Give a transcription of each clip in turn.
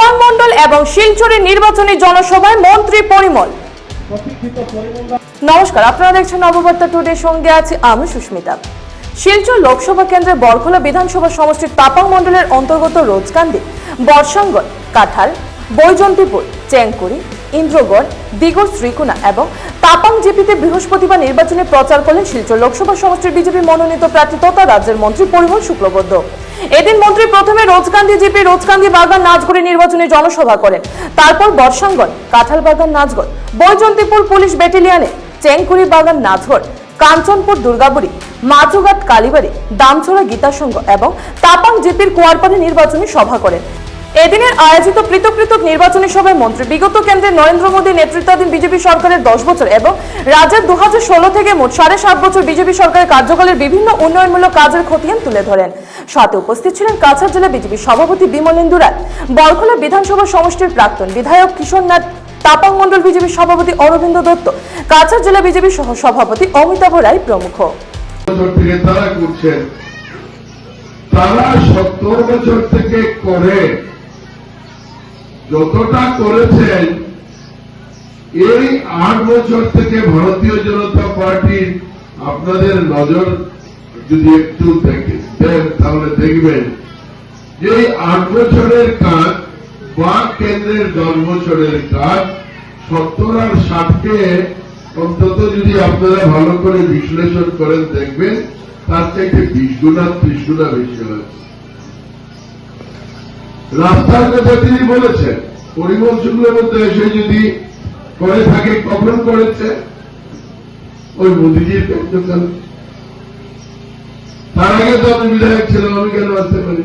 তাপাং মণ্ডল এবং শিলচরের নির্বাচনী জনসভায় মন্ত্রী পরিমল। নমস্কার, আপনারা দেখছেন নববার্তা টুডে, সঙ্গে আছি আমি সুস্মিতা। শিলচর লোকসভা কেন্দ্রের বরখোলা বিধানসভা সমষ্টির তাপাং মণ্ডলের অন্তর্গত রোজকান্দি, বর্ষাঙ্গন, কাঁঠাল, বৈজন্তীপুর, চেংকুরি, ইন্দ্রগড়, দিগর, শ্রীকুনা এবং তাপাং জিপিতে বৃহস্পতিবার নির্বাচনী প্রচার করলেন শিলচর লোকসভা সমষ্টির বিজেপি মনোনীত প্রার্থী তথা রাজ্যের মন্ত্রী পরিমল শুক্লবৈদ্য। এদিন মন্ত্রী প্রথমে রোজকান্দি জিপি রোজকান্দি বাগান নাচগড়ে নির্বাচনী জনসভা করেন। তারপর বর্ষাঙ্গন, কাঁঠাল বাগান নাচগড়, বৈজন্তীপুর পুলিশ ব্যাটালিয়নে, চেংকুরি বাগান নাচগড়, কাঞ্চনপুর দুর্গাবুড়ি, মাঝুঘাট কালীবাড়ি, দামছড়া গীতাসংঘ এবং তাপাং জিপির কুয়ারপাড়ে নির্বাচনী সভা করেন। এদিনের আয়োজিত পৃথক পৃথক নির্বাচনী সভায় মন্ত্রী বিগত কেন্দ্রে নরেন্দ্র মোদী নেতৃত্বাধীন বিজেপি সরকারের 10 বছর এবং রাজ্যের 2016 থেকে মোট 7.5 বছর বিজেপি সরকারের কার্যকালের বিভিন্ন উন্নয়নমূলক কাজের খতিয়ান তুলে ধরেন। সাথে উপস্থিত ছিলেন কাছাড় জেলা বিজেপি সভাপতি বিমলেন্দু রায়, বরখোলা বিধানসভা সমষ্টির প্রাক্তন বিধায়ক কিশোর নাথ, তাপাং মণ্ডল বিজেপি সভাপতি অরবিন্দ দত্ত, কাছাড় জেলা বিজেপি সহ সভাপতি অমিতাভ রায় প্রমুখ। তারা 70 বছর থেকে করে যতটা করেছেন, এই 8 বছর থেকে ভারতীয় জনতা পার্টির আপনাদের নজর যদি একটু দেন তাহলে দেখবেন যে এই 8 বছরের কাজ বা কেন্দ্রের 10 বছরের কাজ 70 আর 60কে অন্তত যদি আপনারা ভালো করে বিশ্লেষণ করেন দেখবেন তার থেকে 20 গুণা 30 গুণা বেশি হয়েছে। রাস্তার কথা তিনি বলেছেন, পরিমল শুক্লবৈদ্য এসে যদি করে থাকে কখন করেছে? ওই মোদীজির কার্যকাল। তার আগে তো আমি বিধায়ক ছিলাম, আমি কেন আসতে পারি?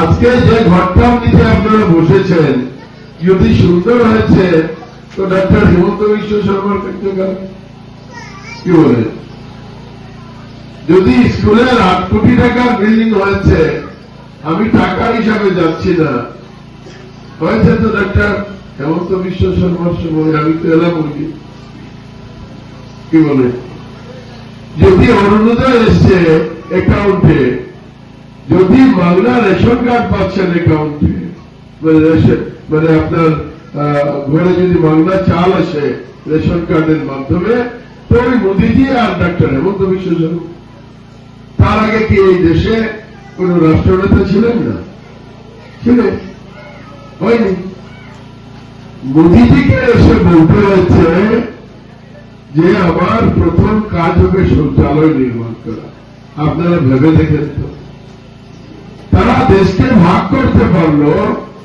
আজকে যে ঘরটাও নিতে আপনারা বসেছেন যদি সুন্দর হয়েছে তো ডক্টর হিমন্ত বিশ্ব শর্মার কার্যকাল কি বলে? যদি স্কুলের 8 কোটি টাকার বিল্ডিং হয়েছে, আমি টাকার হিসাবে যাচ্ছি না, হয়েছে তো ডক্টর হেমন্ত বিশ্ব শর্মার সময়, আমি তো এলাম বলি কি বলে? যদি অরুণোদয় এসছে অ্যাকাউন্টে, যদি বাংলা রেশন কার্ড পাচ্ছেন অ্যাকাউন্টে, মানে আপনার ঘরে যদি বাংলা চাল আসে রেশন কার্ডের মাধ্যমে, তো ওই মোদীজি আর ডক্টর হেমন্ত বিশ্ব শর্মা। তার আগে কি এই দেশে কোন রাষ্ট্রনেতা ছিলেন না? ছিলেন? হয়নি। মোদীজিকে এসে বলতে হয়েছে যে আমার প্রথম কাজ হবে শৌচালয় নির্মাণ করা। আপনারা ভেবে দেখেন তো, তারা দেশকে ভাগ করতে পারলো